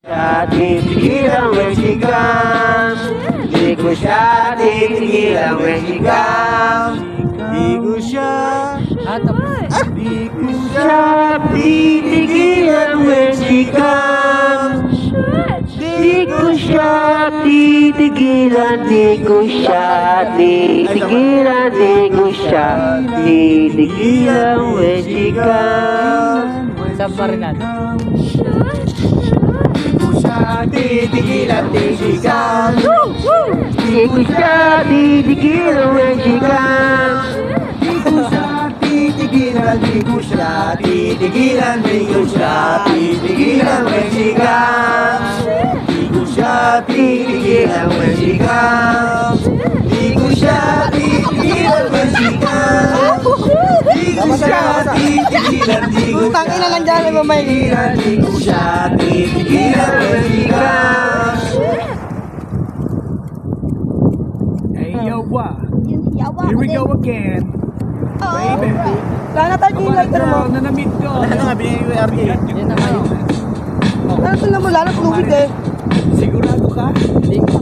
Siya titigilan when she comes. Di ko siya titigilan when she comes. Di ko siya titigilan when she comes. Di ko siya titigilan, di ko siya titigilan, di ko siya titigilan when she comes. Sa Barinal. Titigilan, titigilan. Di ko siya titigilan when she comes. Di ko siya titigilan, di ko siya titigilan, di ko siya titigilan when she comes. Di ko siya titigilan when she comes. Di ko siya titigilan when she comes. Di ko siya titigilan, di ko siya titigilan, di ko siya titigilan when she comes. Hey, yo, what? Here we go again. Baby. Wala na tayo yung lighter mo. Girl na na-meet ko. Ano nga, binigay ko yung RJ? Yan naman yun. Ano ito na mo? Wala na fluid eh. Sigurado ka?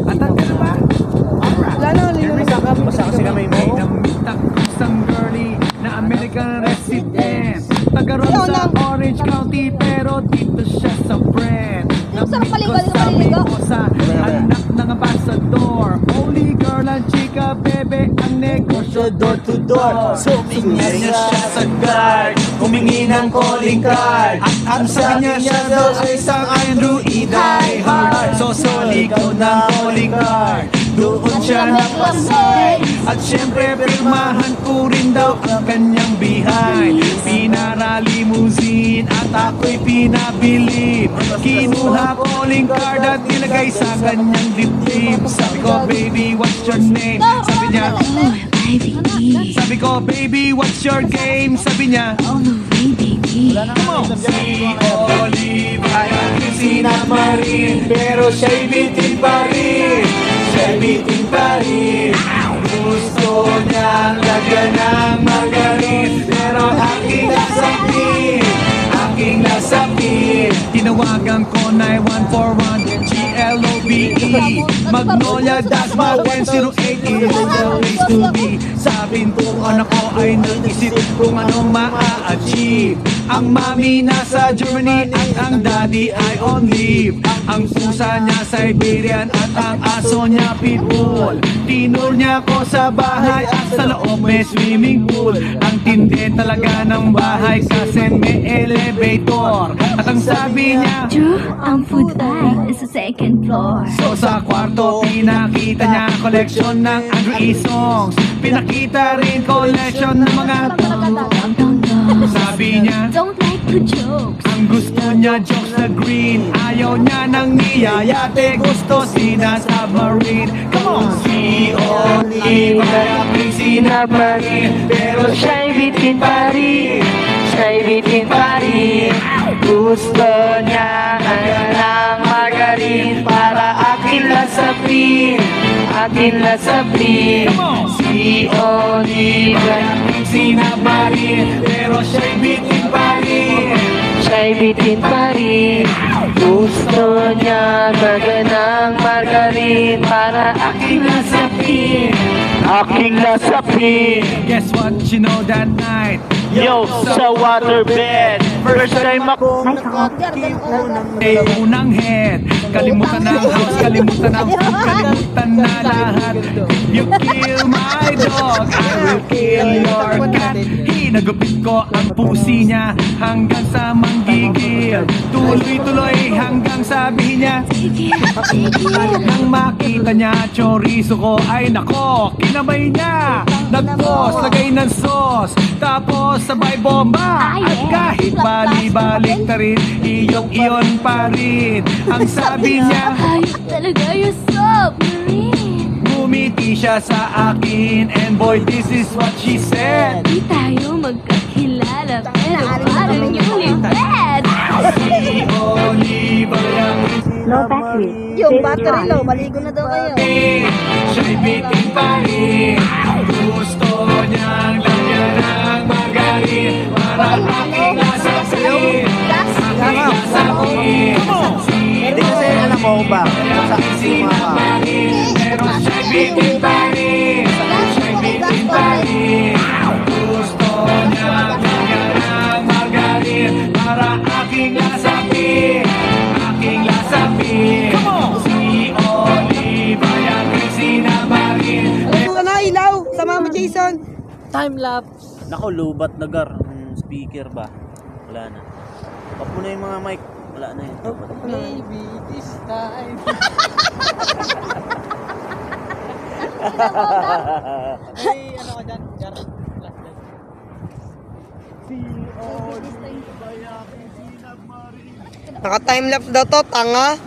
Atat ka na ba? Wala na, linunin ka. Basta kasi kami mo. Na-meet ako isang girly na American resident. Tagaroon sa Orange County pero dito siya sa friend. sarap maligo, dito Sabi maliligo. ko sa anak ng ambassador. Only girl and chika, bebe, ang negosyo door to door. So, tingnan niya siya sa guard, humingi ng calling card. At ang sabi niya siya daw ay isang Android die hard. So, ligaw ng calling card, doon siya napasay. At syempre, pirmahan ko rin daw ang kanyang behind. Pinara limousine at ako'y pinabilib. Kinuha calling card at nilagay sa kanyang dibdib. Sabi ko, baby, what's your name? Sabi niya, sabi ko, baby, what's your game? Sabi niya, come on. Si Olive ay aking sinamarin, pero siya'y bitin pa rin. Siya'y bitin pa rin. Gusto niyang lagyan ng margarin, pero aking nasapin, aking nasapin. Tinawagan ko 9141 GLOVE Magnolia Dasma 108 is the place to be. Sabi kong anak ko ay nag-isip kung anong ma-achieve. Ang mami nasa Germany at ang daddy ay on leave. Ang pusa niya Siberian at ang aso niya pitbull. Tinur niya ko sa bahay at sa loob may swimming pool. Ang tindi talaga ng bahay kasi may elevator. At ang sabi niya, True, ang food ay sa second floor. so sa kwarto pinakita niya koleksyon ng Andrew songs. Pinakita rin koleksyon ng mga sabi niya, Don't like the jokes. ang gusto niya jokes na green. Ayaw niya ng niyayate, gusto sina submarine. Come on! Si Olive ay aking sinamarin, pero siya'y bitin pa rin. Siya'y bitin pa rin. Gusto niya ng margarin para akin lasapin, akin lasapin. Si Olive ay aking sinamarin, pero siya'y bitin pa rin. Siya'y bitin pa rin. Gusto niya ng margarin para aking lasapin, aking lasapin. Guess what you know that night? Yo, sa waterbed. First time ako Day unang head. Kalimutan ng house, kalimutan ng food, kalimutan na lahat. You kill my dog, I will kill your cat. Hinagupit ko ang pusi niya hanggang sa manggigil. Tuloy-tuloy hanggang sabihin niya, nang makita niya chorizo ko, ay nako, kinabay niya. Nagpos, lagay ng sauce, tapos sabay bomba. At kahit bali-balik na rin, iyon pa rin. Ang sabi niya, Ayos talaga yung submarine. bumiti siya sa akin, and boy, this is what she said. Di tayo magkakilala, pero parang yung libed. Si Olive ang Low battery. Yung battery low, maligo na daw kayo. siya'y bitin pa rin. Gusto niyang lagyan ng margarin para aking nasapin, aking nasapin. Si ba? Sa si mama. Meron siya'y bitin pa rin. Siya'y bitin pa rin. Gusto niya magandang magaling para aking lasapin. Aking lasapin. Si Oliva yan kay sinamarin. Ito na, ilaw. Sama mo, Jason. Nako, lubat na gar. Speaker ba? Wala na. Pop mo na yung mga mic. Wala na yun. Maybe this time. Ay, ano ka dyan? Gar. Naka-timelapse daw to, tanga.